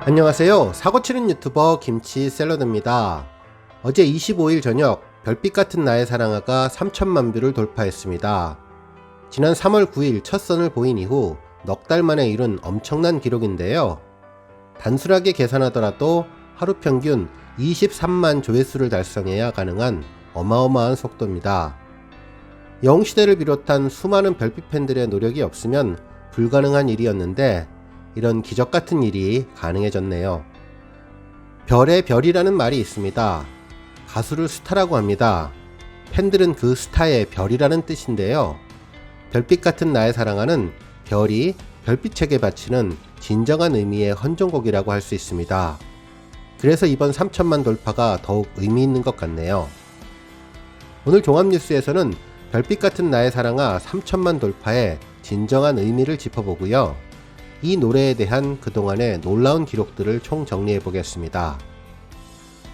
안녕하세요. 사고치는 유튜버 김치샐러드입니다. 어제 25일 저녁 별빛 같은 나의 사랑아가 3천만 뷰를 돌파했습니다. 지난 3월 9일 첫 선을 보인 이후 넉 달 만에 이룬 엄청난 기록인데요. 단순하게 계산하더라도 하루 평균 23만 조회수를 달성해야 가능한 어마어마한 속도입니다. 영웅시대를 비롯한 수많은 별빛 팬들의 노력이 없으면 불가능한 일이었는데 이런 기적 같은 일이 가능해졌네요. 별의 별이라는 말이 있습니다. 가수를 스타라고 합니다. 팬들은 그 스타의 별이라는 뜻인데요. 별빛 같은 나의 사랑아는 별이 별빛에게 바치는 진정한 의미의 헌정곡이라고 할 수 있습니다. 그래서 이번 3천만 돌파가 더욱 의미 있는 것 같네요. 오늘 종합뉴스에서는 별빛 같은 나의 사랑아 3천만 돌파의 진정한 의미를 짚어보고요. 이 노래에 대한 그동안의 놀라운 기록들을 총 정리해 보겠습니다.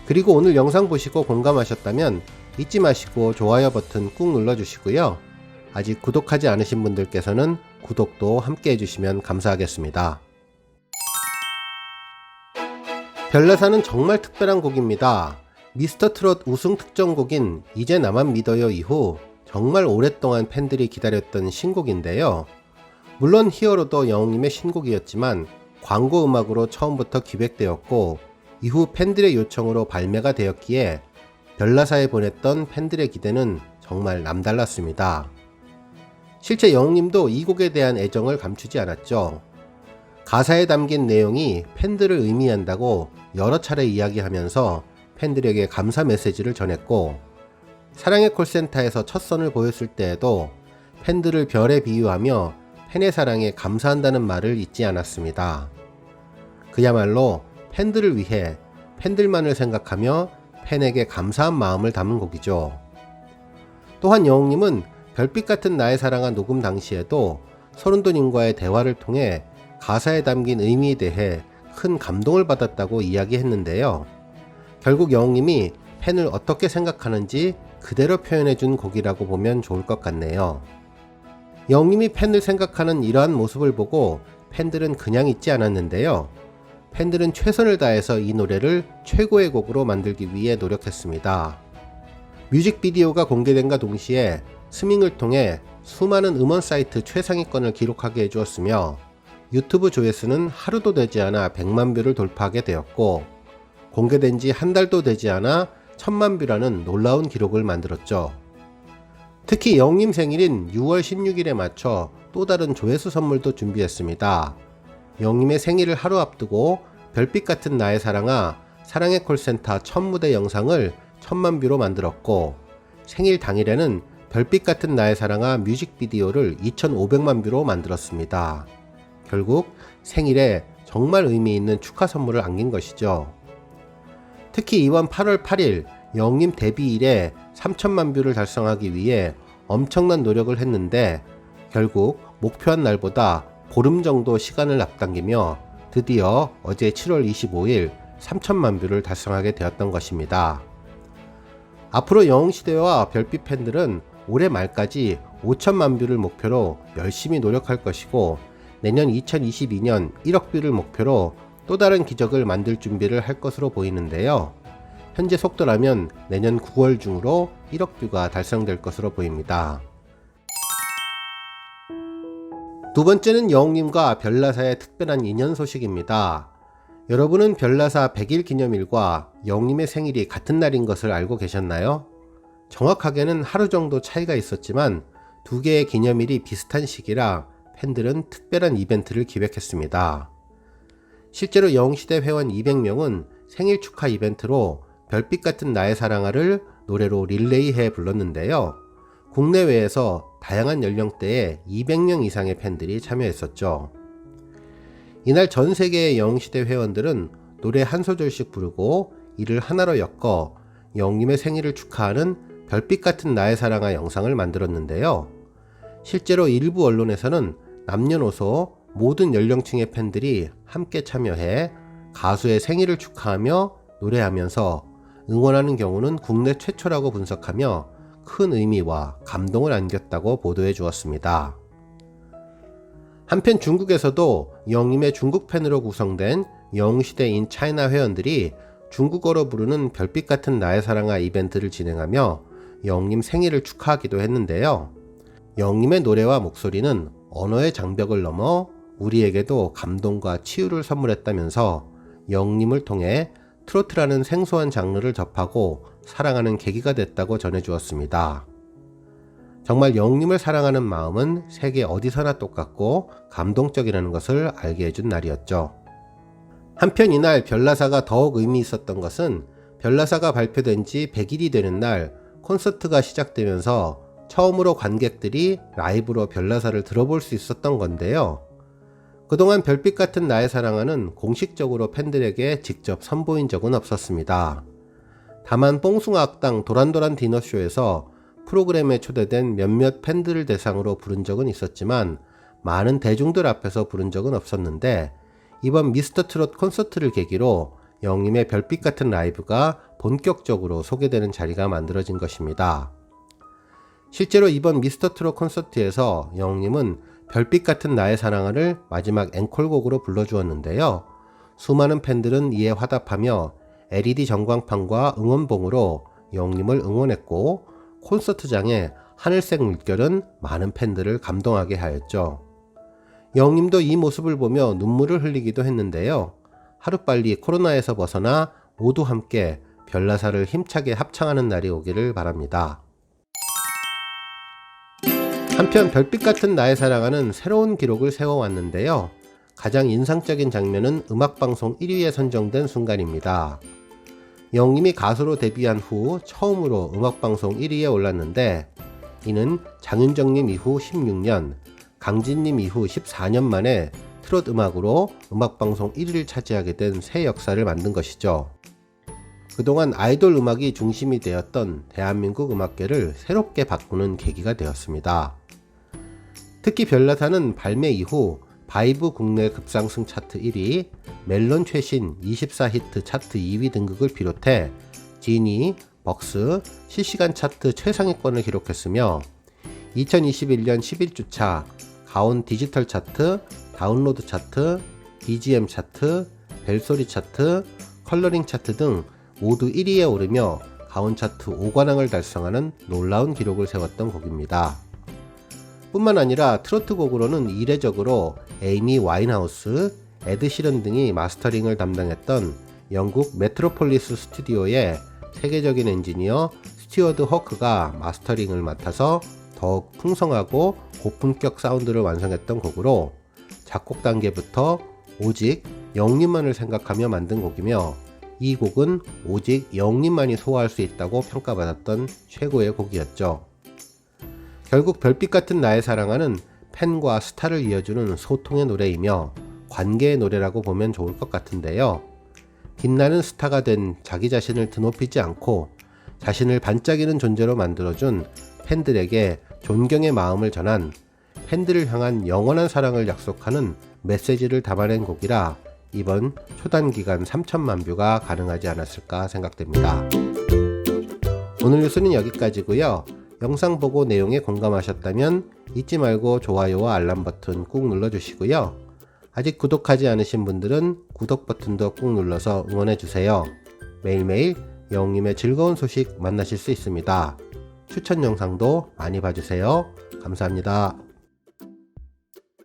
그리고 오늘 영상 보시고 공감하셨다면 잊지 마시고 좋아요 버튼 꾹 눌러주시고요. 아직 구독하지 않으신 분들께서는 구독도 함께 해주시면 감사하겠습니다. 별나사는 정말 특별한 곡입니다. 미스터트롯 우승 특정곡인 이제 나만 믿어요 이후 정말 오랫동안 팬들이 기다렸던 신곡인데요. 물론 히어로도 영웅님의 신곡이었지만 광고 음악으로 처음부터 기획되었고 이후 팬들의 요청으로 발매가 되었기에 별나사에 보냈던 팬들의 기대는 정말 남달랐습니다. 실제 영웅님도 이 곡에 대한 애정을 감추지 않았죠. 가사에 담긴 내용이 팬들을 의미한다고 여러 차례 이야기하면서 팬들에게 감사 메시지를 전했고 사랑의 콜센터에서 첫 선을 보였을 때에도 팬들을 별에 비유하며 팬의 사랑에 감사한다는 말을 잊지 않았습니다. 그야말로 팬들을 위해 팬들만을 생각하며 팬에게 감사한 마음을 담은 곡이죠. 또한 영웅님은 별빛 같은 나의 사랑아 녹음 당시에도 서른도님과의 대화를 통해 가사에 담긴 의미에 대해 큰 감동을 받았다고 이야기했는데요. 결국 영웅님이 팬을 어떻게 생각하는지 그대로 표현해준 곡이라고 보면 좋을 것 같네요. 영웅님이 팬을 생각하는 이러한 모습을 보고 팬들은 그냥 있지 않았는데요. 팬들은 최선을 다해서 이 노래를 최고의 곡으로 만들기 위해 노력했습니다. 뮤직비디오가 공개된과 동시에 스밍을 통해 수많은 음원 사이트 최상위권을 기록하게 해주었으며 유튜브 조회수는 하루도 되지 않아 100만 뷰를 돌파하게 되었고 공개된 지 한 달도 되지 않아 1000만 뷰라는 놀라운 기록을 만들었죠. 특히 영웅님 생일인 6월 16일에 맞춰 또 다른 조회수 선물도 준비했습니다. 영웅님의 생일을 하루 앞두고 별빛 같은 나의 사랑아 사랑의 콜센터 첫 무대 영상을 1000만 뷰로 만들었고 생일 당일에는 별빛 같은 나의 사랑아 뮤직비디오를 2500만 뷰로 만들었습니다. 결국 생일에 정말 의미 있는 축하 선물을 안긴 것이죠. 특히 이번 8월 8일 영웅님 데뷔일에 3천만 뷰를 달성하기 위해 엄청난 노력을 했는데 결국 목표한 날보다 보름 정도 시간을 앞당기며 드디어 어제 7월 25일 3천만 뷰를 달성하게 되었던 것입니다. 앞으로 영웅시대와 별빛 팬들은 올해 말까지 5천만 뷰를 목표로 열심히 노력할 것이고 내년 2022년 1억 뷰를 목표로 또 다른 기적을 만들 준비를 할 것으로 보이는데요. 현재 속도라면 내년 9월 중으로 1억 뷰가 달성될 것으로 보입니다. 두 번째는 영웅님과 별나사의 특별한 인연 소식입니다. 여러분은 별나사 100일 기념일과 영웅님의 생일이 같은 날인 것을 알고 계셨나요? 정확하게는 하루 정도 차이가 있었지만 두 개의 기념일이 비슷한 시기라 팬들은 특별한 이벤트를 기획했습니다. 실제로 영웅시대 회원 200명은 생일 축하 이벤트로 별빛 같은 나의 사랑아를 노래로 릴레이해 불렀는데요. 국내외에서 다양한 연령대의 200명 이상의 팬들이 참여했었죠. 이날 전 세계의 영웅시대 회원들은 노래 한 소절씩 부르고 이를 하나로 엮어 영웅님의 생일을 축하하는 별빛 같은 나의 사랑아 영상을 만들었는데요. 실제로 일부 언론에서는 남녀노소 모든 연령층의 팬들이 함께 참여해 가수의 생일을 축하하며 노래하면서 응원하는 경우는 국내 최초라고 분석하며 큰 의미와 감동을 안겼다고 보도해 주었습니다. 한편 중국에서도 영웅님의 중국 팬으로 구성된 영웅시대 차이나 회원들이 중국어로 부르는 별빛 같은 나의 사랑아 이벤트를 진행하며 영웅님 생일을 축하하기도 했는데요. 영웅님의 노래와 목소리는 언어의 장벽을 넘어 우리에게도 감동과 치유를 선물했다면서 영웅님을 통해 트로트라는 생소한 장르를 접하고 사랑하는 계기가 됐다고 전해주었습니다. 정말 영웅님을 사랑하는 마음은 세계 어디서나 똑같고 감동적이라는 것을 알게 해준 날이었죠. 한편 이날 별나사가 더욱 의미 있었던 것은 별나사가 발표된 지 100일이 되는 날 콘서트가 시작되면서 처음으로 관객들이 라이브로 별나사를 들어볼 수 있었던 건데요. 그동안 별빛 같은 나의 사랑아는 공식적으로 팬들에게 직접 선보인 적은 없었습니다. 다만 뽕숭아 악당 도란도란 디너쇼에서 프로그램에 초대된 몇몇 팬들을 대상으로 부른 적은 있었지만 많은 대중들 앞에서 부른 적은 없었는데 이번 미스터트롯 콘서트를 계기로 영웅님의 별빛 같은 라이브가 본격적으로 소개되는 자리가 만들어진 것입니다. 실제로 이번 미스터트롯 콘서트에서 영웅님은 별빛 같은 나의 사랑아를 마지막 앵콜곡으로 불러주었는데요. 수많은 팬들은 이에 화답하며 LED 전광판과 응원봉으로 영웅님을 응원했고 콘서트장의 하늘색 물결은 많은 팬들을 감동하게 하였죠. 영웅님도 이 모습을 보며 눈물을 흘리기도 했는데요. 하루빨리 코로나에서 벗어나 모두 함께 별나사를 힘차게 합창하는 날이 오기를 바랍니다. 한편 별빛 같은 나의 사랑아는 새로운 기록을 세워왔는데요. 가장 인상적인 장면은 음악방송 1위에 선정된 순간입니다. 영웅님이 가수로 데뷔한 후 처음으로 음악방송 1위에 올랐는데 이는 장윤정님 이후 16년, 강진님 이후 14년 만에 트롯 음악으로 음악방송 1위를 차지하게 된 새 역사를 만든 것이죠. 그동안 아이돌 음악이 중심이 되었던 대한민국 음악계를 새롭게 바꾸는 계기가 되었습니다. 특히 별나사는 발매 이후 바이브 국내 급상승 차트 1위, 멜론 최신 24히트 차트 2위 등극을 비롯해 지니, 벅스, 실시간 차트 최상위권을 기록했으며 2021년 11주차 가온 디지털 차트, 다운로드 차트, BGM 차트, 벨소리 차트, 컬러링 차트 등 모두 1위에 오르며 가온 차트 5관왕을 달성하는 놀라운 기록을 세웠던 곡입니다. 뿐만 아니라 트로트 곡으로는 이례적으로 에이미 와인하우스, 에드 시런 등이 마스터링을 담당했던 영국 메트로폴리스 스튜디오의 세계적인 엔지니어 스튜어드 허크가 마스터링을 맡아서 더욱 풍성하고 고품격 사운드를 완성했던 곡으로 작곡 단계부터 오직 영웅님만을 생각하며 만든 곡이며 이 곡은 오직 영웅님만이 소화할 수 있다고 평가받았던 최고의 곡이었죠. 결국 별빛 같은 나의 사랑아는 팬과 스타를 이어주는 소통의 노래이며 관계의 노래라고 보면 좋을 것 같은데요. 빛나는 스타가 된 자기 자신을 드높이지 않고 자신을 반짝이는 존재로 만들어준 팬들에게 존경의 마음을 전한 팬들을 향한 영원한 사랑을 약속하는 메시지를 담아낸 곡이라 이번 초단기간 3천만 뷰가 가능하지 않았을까 생각됩니다. 오늘 뉴스는 여기까지고요. 영상 보고 내용에 공감하셨다면 잊지 말고 좋아요와 알람 버튼 꾹 눌러주시고요. 아직 구독하지 않으신 분들은 구독 버튼도 꾹 눌러서 응원해주세요. 매일매일 영웅님의 즐거운 소식 만나실 수 있습니다. 추천 영상도 많이 봐주세요. 감사합니다.